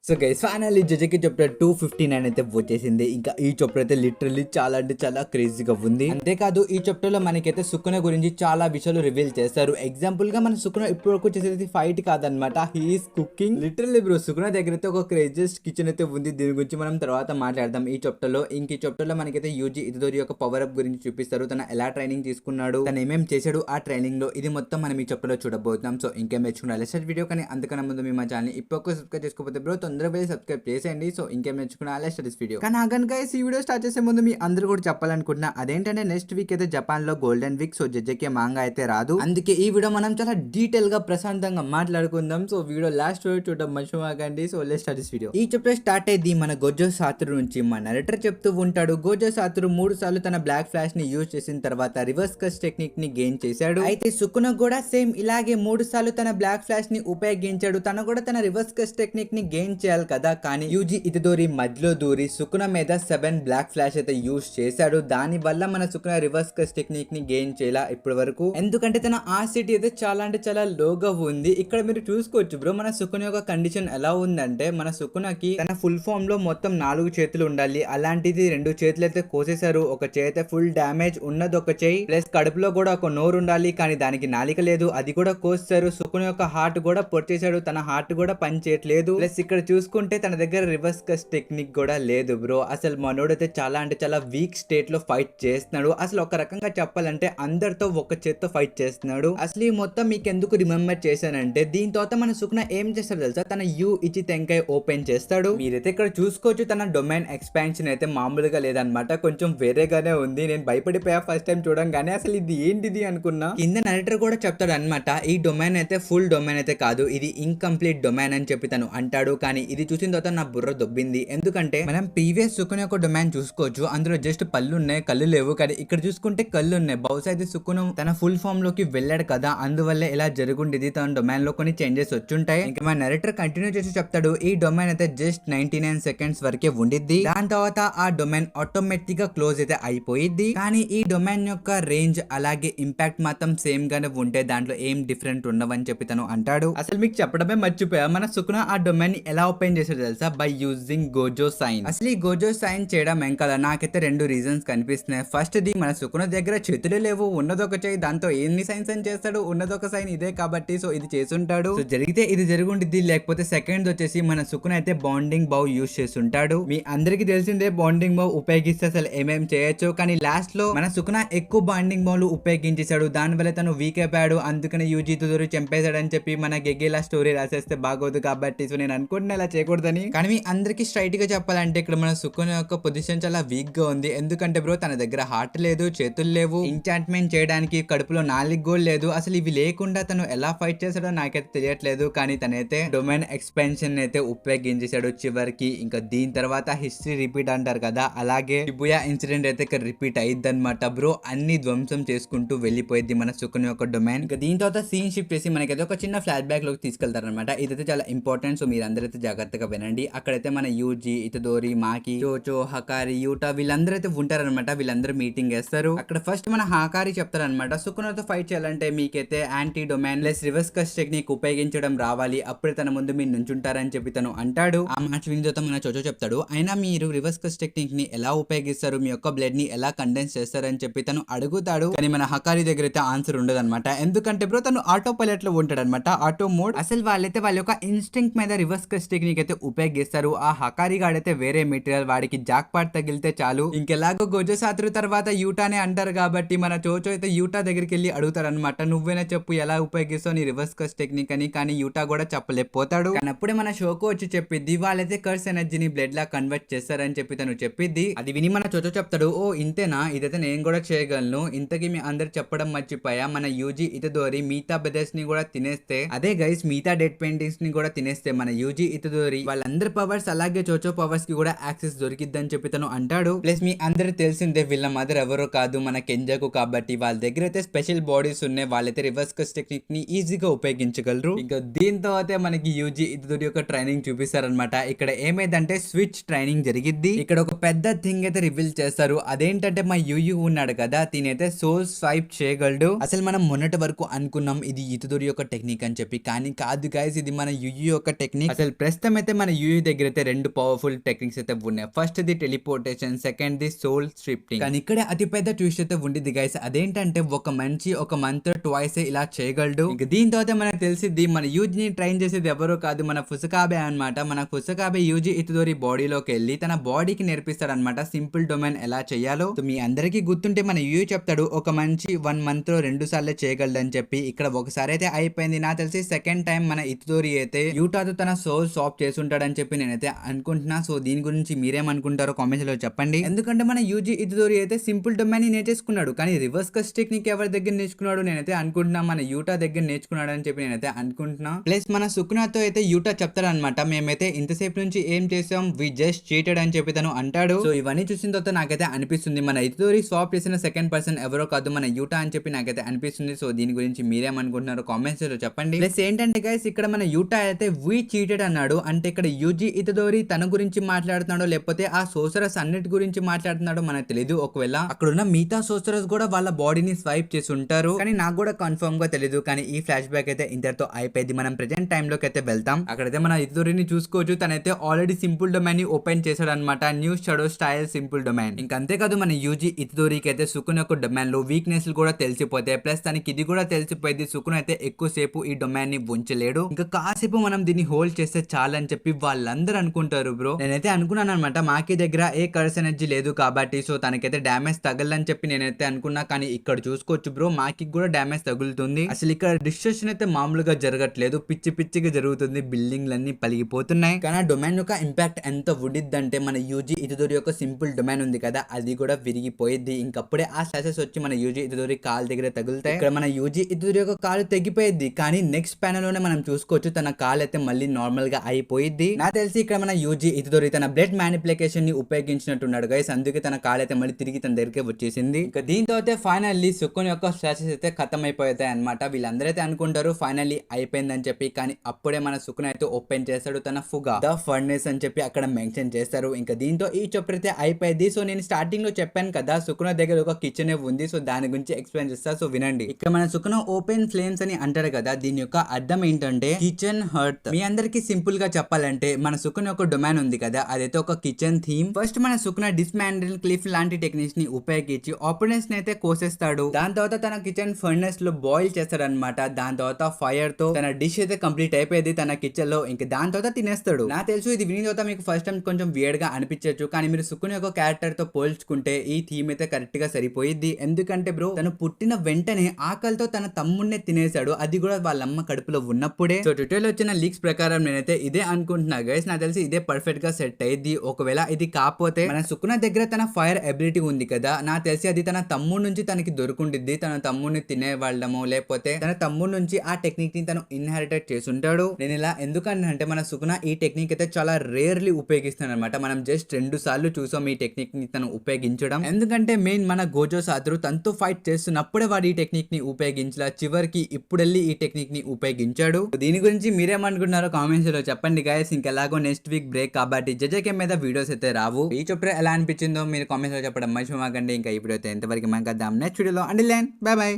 So guys finally జజకి chapter 259 అయితే వచ్చేసింది. ఇంకా ఈ చాప్టర్ అయితే లిటరల్లీ చాలా అంటే చాలా క్రేజీగా ఉంది. అంతేకాదు ఈ చాప్టర్ లో మనకైతే సుకున గురించి చాలా విషయాలు రివీల్ చేస్తారు. ఎగ్జాంపుల్ గా మన సుకున ఇప్పుడు వరకు చేసేది ఫైట్ కాదనమాట, హీఈస్ కుకింగ్. లిటరల్లీ బ్రో సుకున దగ్గర అయితే ఒక క్రేజియస్ట్ కిచెన్ అయితే ఉంది. దీని గురించి మనం తర్వాత మాట్లాడదాం ఈ చాప్టర్ లో. ఇంక ఈ చాప్టర్ లో మనకైతే యూజీ ఇతదోరి యొక్క పవర్ అప్ గురించి చూపిస్తారు. తన ఎలా ట్రైనింగ్ తీసుకున్నాడు, తను ఏమేం చేశాడు ఆ ట్రైనింగ్ లో, ఇది మొత్తం మనం ఈ చాప్టర్ లో చూడబోతున్నాం. సో ఇంకేం నేర్చుకున్నా లెస్ట్ వీడియో. కానీ అంతకన్నా ముందు మీ మా ఛానల్ ఇప్పుడు సబ్స్క్రైబ్ చేసుకోకపోతే బ్రో తొందరగా వెళ్ళి సబ్స్క్రైబ్ చేసేయండి. సో ఇంకేం నేర్చుకున్నా లెస్ట్ దిస్ వీడియో. కానీ ఆగనుక ఈ వీడియో స్టార్ట్ చేసే ముందు మీ అందరూ కూడా చెప్పాలనుకుంటున్నా అదేంటంటే నెక్స్ట్ వీక్ అయితే జపాన్ లో గోల్డెన్ వీక్. సో జడ్జకే మాంగా అయితే రాదు. అందుకే ఈ వీడియో మనం చాలా డీటెయిల్ గా ప్రశాంతంగా మాట్లాడుకుందాం. సో వీడియో లాస్ట్ వరకు చూడడం మర్చిపోకండి. So let's start this video. ఈ చాప్టర్ స్టార్ట్ అయ్యింది మన గోజో సాతురు నుంచి. మన నరేటర్ చెప్తూ ఉంటాడు, గోజో సాతురు 3 సార్లు తన బ్లాక్ ఫ్లాష్ ని యూజ్ చేసిన తర్వాత రివర్స్ కస్ టెక్నిక్ ని గెయిన్ చేశాడు. అయితే సుకున కూడా సేమ్ ఇలాగే 3 సార్లు తన బ్లాక్ ఫ్లాష్ ని ఉపయోగించాడు. తను కూడా తన రివర్స్ కస్ టెక్నిక్ ని గెయిన్ చేయాలి కదా. కానీ యూజీ ఇతదోరి మధ్యలో దూరి సుకున మీద 7 బ్లాక్ ఫ్లాష్ అయితే యూజ్ చేశాడు. దాని వల్ల మన సుకున రివర్స్ కస్ టెక్నిక్ ని గెయిన్ చేయాల ఇప్పటి వరకు. ఎందుకంటే తన ఆసిటీ అయితే చాలా అంటే చాలా లోగా ఉంది. ఇక్కడ మీరు చూసుకోవచ్చు బ్రో మన సుకున యొక్క కండిషన్ ఎలా ఉందంటే, మన సుకునకి తన ఫుల్ ఫామ్ లో మొత్తం 4 చేతులు ఉండాలి. అలాంటిది 2 చేతులు అయితే కోసేశారు. ఒక చేతి ఫుల్ డ్యామేజ్ ఉన్నది ఒక చేయి, ప్లస్ కడుపులో కూడా ఒక నోరు ఉండాలి కానీ దానికి నాలిక లేదు, అది కూడా కోసారు. సుకున యొక్క హార్ట్ కూడా పొడిచేశాడు, తన హార్ట్ కూడా పని చేయట్లేదు. ప్లస్ ఇక్కడ చూసుకుంటే తన దగ్గర రివర్స్ కస్ టెక్నిక్ కూడా లేదు బ్రో. అసలు మనోడైతే చాలా అంటే చాలా వీక్ స్టేట్ లో ఫైట్ చేస్తున్నాడు. అసలు ఒక రకంగా చెప్పాలంటే అందరితో ఒక చేత్తో ఫైట్ చేస్తున్నాడు. అసలు ఈ మొత్తం మీకు ఎందుకు రిమెంబర్ చేశానంటే, దీని తర్వాత మన సుకున ఏం చేస్తాడు తెలుసా, తన యూ ఇచ్చి తెంకాయ ఓపెన్ చేస్తాడు. మీరైతే ఇక్కడ చూసుకోవచ్చు తన డొమైన్ ఎక్స్పాన్షన్ అయితే మామూలుగా లేదనమాట, కొంచెం వేరేగానే ఉంది. నేను భయపడిపోయా ఫస్ట్ టైం చూడంగానే, అసలు ఇది ఏంటిది అనుకున్నా. కింద నరేటర్ కూడా చెప్తాడు అనమాట, ఈ డొమైన్ అయితే ఫుల్ డొమైన్ అయితే కాదు, ఇది ఇన్కంప్లీట్ డొమైన్ అని చెప్పి తను అంటాడు. కానీ ఇది చూసిన తర్వాత నా బుర్ర దొబ్బింది. ఎందుకంటే మనం ప్రీవియస్ సుకున యొక్క డొమైన్ చూసుకోవచ్చు, అందులో జస్ట్ పళ్ళు ఉన్నాయి, కళ్ళు లేవు. కానీ ఇక్కడ చూసుకుంటే కళ్ళు ఉన్నాయి. బహుశా అయితే సుకున తన ఫుల్ ఫామ్ లోకి వెళ్ళాడు కదా, అందువల్ల ఇలా జరుగుండేది. తన డొమైన్ లో కొన్ని చేంజెస్ వచ్చుంటాయి. ఇంకా మన నరేటర్ కంటిన్యూ చేసి చెప్తాడు, ఈ డొమైన్ అయితే జస్ట్ 99 సెకండ్స్ వరకే ఉండిద్ది, దాని తర్వాత ఆ డొమైన్ ఆటోమేటిక్ గా క్లోజ్ అయితే అయిపోయిద్ది. కానీ ఈ డొమైన్ యొక్క రేంజ్ అలాగే ఇంపాక్ట్ మాత్రం సేమ్ గానే ఉంటే దాంట్లో ఏం డిఫరెంట్ ఉండవని చెప్పి తను అంటాడు. అసలు మీకు చెప్పడమే మర్చిపోయా, మన సుకున ఆ డొమైన్ ఎలా ఓపెన్ చేశాడు తెలుసా, బై యూజింగ్ గోజో సైన్. అసలు ఈ గోజో సైన్ చేయడం వెంకల నాకైతే 2 రీజన్స్ కనిపిస్తున్నాయి. ఫస్ట్ ది మన సుకున దగ్గర చేతులు లేవు, ఉన్నదొక చేయి, దాంతో ఎన్ని సైన్స్ అని చేస్తాడు, ఉన్నదొక సైన్ ఇదే కాబట్టి సో ఇది చేసుంటాడు. సో జరిగితే ఇది జరుగుండిద్ది. లేకపోతే సెకండ్ వచ్చేసి మన సుకున అయితే బాండింగ్ బౌ యూజ్ చేస్తుంటాడు. మీ అందరికి తెలిసిందే బాండింగ్ బౌ ఉపయోగిస్తే అసలు ఏమేం చేయొచ్చు. కానీ లాస్ట్ లో మన సుకున ఎక్కువ బాండింగ్ బౌలు ఉపయోగించేశాడు, దాని వల్ల తను వీక్ అయిపోయాడు. అందుకని యూజీ తుదూరి చంపేశాడని చెప్పి మన గెగేలా స్టోరీ రాసేస్తే బాగోదు కాబట్టి సో నేను అనుకుంటున్నా ఇలా చేయకూడదని. కానీ మీ అందరికి స్ట్రైట్ గా చెప్పాలంటే ఇక్కడ మన సుకున యొక్క పొజిషన్ చాలా వీక్ గా ఉంది. ఎందుకంటే బ్రో తన దగ్గర హార్ట్ లేదు, చేతులు లేవు, ఎంచాంట్మెంట్ చేయడానికి కడుపులో 4 గోల్ లేదు. అసలు ఇవి లేకుండా తను ఎలా ఫైట్ చేశాడో నాకైతే తెలియట్లేదు. కానీ తనైతే డొమైన్ ఎక్స్పాన్షన్ అయితే ఉపయోగించేశాడు చివరికి. ఇంకా దీని తర్వాత హిస్టరీ రిపీట్ అంటారు కదా, అలాగే షిబుయా ఇన్సిడెంట్ అయితే ఇక్కడ రిపీట్ అయ్యిద్ది అనమాట బ్రో. అన్ని ధ్వంసం చేసుకుంటూ వెళ్ళిపోయింది మన సుకున యొక్క డొమైన్. ఇంకా దీని తర్వాత సీన్ షిఫ్ట్ చేసి మనకైతే ఒక చిన్న ఫ్లాష్ బ్యాక్ లోకి తీసుకెళ్తారనమాట. ఇదైతే చాలా ఇంపార్టెంట్, సో మీరు అందరైతే జాగ్రత్తగా వినండి. అక్కడైతే మన యూజీ, ఇతదోరి, మాకి, చోచో, హకారి, యూటా వీళ్ళందరూ అయితే ఉంటారనమాట. వీళ్ళందరూ మీటింగ్ చేస్తారు. అక్కడ ఫస్ట్ మన హకారి చెప్తారనమాట, సుకునతో ఫైట్ చేయాలంటే మీకైతే యాంటీ డొమైన్ లెస్ రివర్స్ కస్ టెక్నిక్ ఉపయోగించడం రావాలి, అప్పుడే తన ముందు మీరు నుంచుంటారని చెప్పి తను అంటాడు. ఆ మాట విని తర్వాత మన చోచో చెప్తాడు, అయినా మీరు రివర్స్ కస్ టెక్నిక్ ని ఎలా ఉపయోగిస్తారు, మీ యొక్క బ్లడ్ ని ఎలా కండెన్స్ చేస్తారని చెప్పి తను అడుగుతాడు. కానీ మన హకారి దగ్గర అయితే ఆన్సర్ ఉండదు అనమాట. ఎందుకంటే బ్రో తను ఆటో పైలట్ లో ఉంటాడు అనమాట, ఆటో మోడ్. అసలు వాళ్ళైతే వాళ్ళ యొక్క ఇన్స్టింక్ట్ మీద రివర్స్ కస్ టెక్నిక్ అయితే ఉపయోగిస్తారు. ఆ హకారి గాడైతే వేరే మెటీరియల్, వాడికి జాక్ పాట్ తగిలితే చాలు. ఇంకెలాగో గోజో సాతురు తర్వాత యూటానే అంటారు కాబట్టి మన చోచో అయితే యూటా దగ్గరికి వెళ్ళి అడుగుతారు అనమాట, నువ్వేనా చెప్పు ఎలా ఉపయోగిస్తావు నీ రివర్స్ కస్ టెక్నిక్ అని. కానీ యూటా కూడా చెప్పలేకపోతాడు. కానీ అప్పుడే మన షోకో వచ్చి చెప్పిద్ది, వాళ్ళైతే కర్స్ ఎనర్జీని బ్లడ్ లా కన్వర్ట్ చేస్తారని చెప్పి తను చెప్పిద్ది. అది విని మన చోచో చెప్తాడు, ఓ ఇంతేనా, ఇదైతే నేను కూడా చేయగలను. ఇంతకీ మీ అందరు చెప్పడం మర్చిపోయా, మన యూజీ ఇతదోరి మిగతా బ్రదర్స్ ని కూడా తినేస్తే, అదే గైస్ మిగతా డెడ్ పెయింటింగ్స్ ని కూడా తినేస్తే మన యూజీ ఇతదోరి వాళ్ళందరి పవర్స్ అలాగే చోచో పవర్స్ కి కూడా యాక్సెస్ దొరికిద్దని చెప్పి తను అంటాడు. ప్లస్ మీ అందరు తెలిసిందే వీళ్ళ మదర్ ఎవరో కాదు మన కెంజాకు కాబట్టి వాళ్ళ దగ్గర అయితే స్పెషల్ బాడీస్ ఉన్నాయి, వాళ్ళైతే రివర్స్ కస్ టెక్నిక్ ని ఈజీగా ఉపయోగించగలరు. ఇంకా దీని తర్వాత మనకి యూజీ ఇతదోరి యొక్క ట్రైనింగ్ చూపిస్తారనమాట. ఇక్కడ ఏమైందంటే స్విచ్ ట్రైనింగ్ జరిగిద్ది. ఇక్కడ ఒక పెద్ద థింగ్ అయితే రివీల్ చేస్తారు. అదేంటంటే మా యూయూ ఉన్నాడు కదా, తినైతే సోల్ స్వైప్ చేయగలడు. అసలు మనం మొన్నటి వరకు అనుకున్నాం ఇది ఇతదోరి యొక్క టెక్నిక్ అని చెప్పి, కానీ కాదు గైస్, ఇది మన యూయూ యొక్క టెక్నిక్. అసలు ప్రెస్ ప్రస్తుతం అయితే మన యూఈ దగ్గర అయితే రెండు పవర్ఫుల్ టెక్నిక్స్ అయితే ఉన్నాయి. First the teleportation, second the soul scripting. కానీ ఇక్కడ అతి పెద్ద ట్విస్ట్ అయితే ఉండిద్ది గైస్. అదేంటంటే ఒక మనిషి ఒక మంత్ ట్వైస్ ఇలా చేయగలడు. ఇంకా దీంతో అయితే మనకు తెలిసిద్ది మన యూజీని ట్రైన్ చేసేది ఎవరో కాదు, మన ఫుసకాబే అన్నమాట. మన ఫుసకాబే యూజీ ఇతుదోరి బాడీలోకి వెళ్ళి తన బాడీకి నేర్పిస్తాడు అనమాట సింపుల్ డొమైన్ ఎలా చేయాలో. మీ అందరికీ గుర్తుంటే మన యూజీ చెప్తాడు ఒక మనిషి 1 month లో 2 సార్లే చేయగలడు అని చెప్పి. ఇక్కడ ఒకసారి అయితే అయిపోయింది. నాకు తెలిసి సెకండ్ టైం మన ఇతుదోరి అయితే యూటాతో తన సోల్ సాఫ్ చేసి ఉంటాడని చెప్పి నేనైతే అనుకుంటున్నా. సో దీని గురించి మీరేమనుకుంటారో కామెంట్స్ లో చెప్పండి. ఎందుకంటే మన యూజీ ఇతుదోరి అయితే సింపుల్ డొమైన్ నేర్చేసుకున్నాడు, కానీ రివర్స్ కస్ టెక్నిక్ ఎవరి దగ్గర నేర్చుకున్నాడు నేనైతే అనుకుంటున్నా మన యూటా దగ్గర నేర్చుకున్నాడు అని చెప్పి నేనైతే అనుకుంటున్నా. ప్లస్ మన సుకునాతో అయితే యూటా చెప్తాడనమాట, మేమైతే ఇంతసేపు నుంచి ఏం చేసాం, వి జస్ట్ చీటెడ్ అని చెప్పి తను అంటాడు. సో ఇవన్నీ చూసిన తర్వాత నాకైతే అనిపిస్తుంది మన ఇతుదోరి సాఫ్ చేసిన సెకండ్ పర్సన్ ఎవరో కాదు మన యూటా అని చెప్పి నాకైతే అనిపిస్తుంది. సో దీని గురించి మీరేమనుకుంటున్నారో కామెంట్స్ లో చెప్పండి. ప్లస్ ఏంటంటే గైస్ ఇక్కడ మన యూటా అయితే వి చీటెడ్ అన్నాడు అంటే ఇక్కడ యూజీ ఇతుదోరి తన గురించి మాట్లాడుతున్నాడో లేకపోతే ఆ సోసరస్ అన్నిటి గురించి మాట్లాడుతున్నాడో మనకు తెలియదు. ఒకవేళ అక్కడ ఉన్న మిగతా సోసరస్ కూడా వాళ్ళ బాడీని స్వైప్ చేసి ఉంటారు, కానీ నాకు కూడా కన్ఫర్మ్ గా తెలియదు. కానీ ఈ ఫ్లాష్ బ్యాక్ అయితే ఇంతటితో అయిపోయింది. మనం ప్రెజెంట్ టైం లోకి అయితే వెళ్తాం. అక్కడైతే మన ఇతుదోరిని చూసుకోవచ్చు, తనైతే ఆల్రెడీ సింపుల్ డొమైన్ ని ఓపెన్ చేశాడు అనమాట, new shadow style simple domain. ఇంకా అంతేకాదు మన యూజీ ఇతుదోరికి అయితే సుకున్ యొక్క డొమైన్ లో వీక్నెస్ కూడా తెలిసిపోతాయి. ప్లస్ తనకి ఇది కూడా తెలిసిపోయింది సుకున్ అయితే ఎక్కువసేపు ఈ డొమైన్ ని ఉంచలేడు, ఇంకా కాసేపు మనం దీన్ని హోల్డ్ చేస్తే చాలని చెప్పి వాళ్ళందరూ అనుకుంటారు. బ్రో నేనైతే అనుకున్నాను అనమాట మాకి దగ్గర ఏ కర్స్ ఎనర్జీ లేదు కాబట్టి సో తనకైతే డ్యామేజ్ తగలని చెప్పి నేనైతే అనుకున్నా. కానీ ఇక్కడ చూసుకోవచ్చు బ్రో మాకి కూడా డ్యామేజ్ తగులుతుంది. అసలు ఇక్కడ డిస్ట్రక్షన్ అయితే మామూలుగా జరగట్లేదు, పిచ్చి పిచ్చిగా జరుగుతుంది, బిల్డింగ్లన్నీ పలిగిపోతున్నాయి. కానీ ఆ డొమైన్ యొక్క ఇంపాక్ట్ ఎంత ఉడిద్దంటే మన యూజీ ఇతుదోరి యొక్క సింపుల్ డొమైన్ ఉంది కదా అది కూడా విరిగిపోయింది. ఇంకప్పుడే ఆ స్లాషెస్ వచ్చి మన యూజీ ఇతుదోరి కాలు దగ్గర తగులుతాయి. ఇక్కడ మన యూజీ ఇతుదోరి యొక్క కాలు తెగిపోయింది, కానీ నెక్స్ట్ ప్యానల్ లోనే మనం చూసుకోవచ్చు తన కాలు అయితే మళ్ళీ నార్మల్ గా అయిపోయింది. నాకు తెలిసి ఇక్కడ మన యూజీ ఇతుదోరి తన బ్లడ్ మ్యానిపులేషన్ ని ఉపయోగించినట్టున్నాడు గైస్, అందుకే తన కాలు అయితే మళ్ళీ తిరిగి తన దగ్గరికి వచ్చేసింది. ఇంకా దీంతో అయితే ఫైనల్లీ సుకున్ యొక్క స్లాషెస్ అయితే ఖతం అయిపోతాయి అనమాట. వీళ్ళందరూ అయితే అనుకుంటారు ఫైనల్లీ అయిపోయిందని చెప్పి, కానీ అప్పుడే మన సుకున్ అయితే ఓపెన్ చేస్తాడు తన ఫుగా ద ఫర్నెస్ అని చెప్పి అక్కడ మెన్షన్ చేస్తారు. ఇంకా దీంతో ఈ చాప్టర్ అయితే అయిపోయింది. సో నేను స్టార్టింగ్ లో చెప్పాను కదా సుకున్ దగ్గర ఒక కిచెన్ ఉంది, సో దాని గురించి ఎక్స్ప్లెయిన్ చేస్తా. సో వినండి. ఇక్కడ మన సుకున్ ఓపెన్ ఫ్లేమ్స్ అని అంటారు కదా, దీని యొక్క అర్థం ఏంటంటే కిచెన్ హర్త్. మీ అందరికి సింపుల్ గా చెప్పాలంటే మన సుకున్ యొక్క డొమైన్ ఉంది కదా అదైతే ఒక కిచెన్ థీమ్. ఫస్ట్ మన సుకున్ డిస్మాండిల్ క్లిఫ్ లాంటి టెక్నిక్స్ ని ఉపయోగించి ఆపోనెంట్స్ ని అయితే కోసేస్తాడు. దాని తర్వాత తన కిచెన్ ఫర్నెస్ లో బాయిల్ చేస్తాడు అనమాట. దాని తర్వాత ఫైర్ తో తన డిష్ అయితే కంప్లీట్ అయిపోయింది తన కిచెన్ లో. ఇంకా దాని తర్వాత తినేస్తాడు. నాకు తెలుసు ఇది విని తర్వాత మీకు ఫస్ట్ టైం కొంచెం వియర్డ్ గా అనిపించవచ్చు, కానీ మీరు సుకున్ యొక్క క్యారెక్టర్ తో పోల్చుకుంటే ఈ థీమ్ అయితే కరెక్ట్ గా సరిపోయింది. ఎందుకంటే బ్రో తను పుట్టిన వెంటనే ఆకలితో తన తమ్ముడినే తినేశాడు, అది కూడా వాళ్ళ అమ్మ కడుపులో ఉన్నప్పుడే. సో ట్విట్టర్ లో వచ్చిన లీక్స్ ప్రకారం నేనైతే ఇదే అనుకుంటున్నా గైస్. నాకు తెలిసి ఇదే పర్ఫెక్ట్ గా సెట్ అయ్యింది. ఒకవేళ ఇది కాకపోతే మన సుకున దగ్గర తన ఫైర్ ఎబిలిటీ ఉంది కదా, నాకు తెలిసి అది తన తమ్ముడు నుంచి తనకి దొరుకుండిద్ది. తన తమ్ముడిని తినేవాళ్ళము లేకపోతే తన తమ్ముడు నుంచి ఆ టెక్నిక్ ని తను ఇన్హెరిటెడ్ చేసి ఉంటాడు. నేను ఇలా ఎందుకంటే మన సుకున ఈ టెక్నిక్ అయితే చాలా రేర్లీ ఉపయోగిస్తాను అనమాట. మనం జస్ట్ 2 సార్లు చూసాం ఈ టెక్నిక్ ని తను ఉపయోగించడం. ఎందుకంటే మెయిన్ మన గోజో సాత్రు తనతో ఫైట్ చేస్తున్నప్పుడే వాడు ఈ టెక్నిక్ ని ఉపయోగించలా, చివరికి ఇప్పుడెళ్ళి ఈ టెక్నిక్ ని ఉపయోగించాడు. దీని గురించి మీరేమనుకుంటున్నారో కామెంట్స్ లో చెప్పండి గైస్. ఇంకెలాగో నెక్స్ట్ వీక్ బ్రేక్ కాబట్టి జజకే మీద వీడియోస్ అయితే రావు. ఈ చాప్టర్ ఎలా అనిపించిందో మీరు కామెంట్స్ లో చెప్పడం మర్చిపోమాకండి. ఇంకా ఇప్పుడు అయితే ఎంతవరకు మనం కద్దాం నెక్స్ట్ వీడియోలో. అండి బై బై.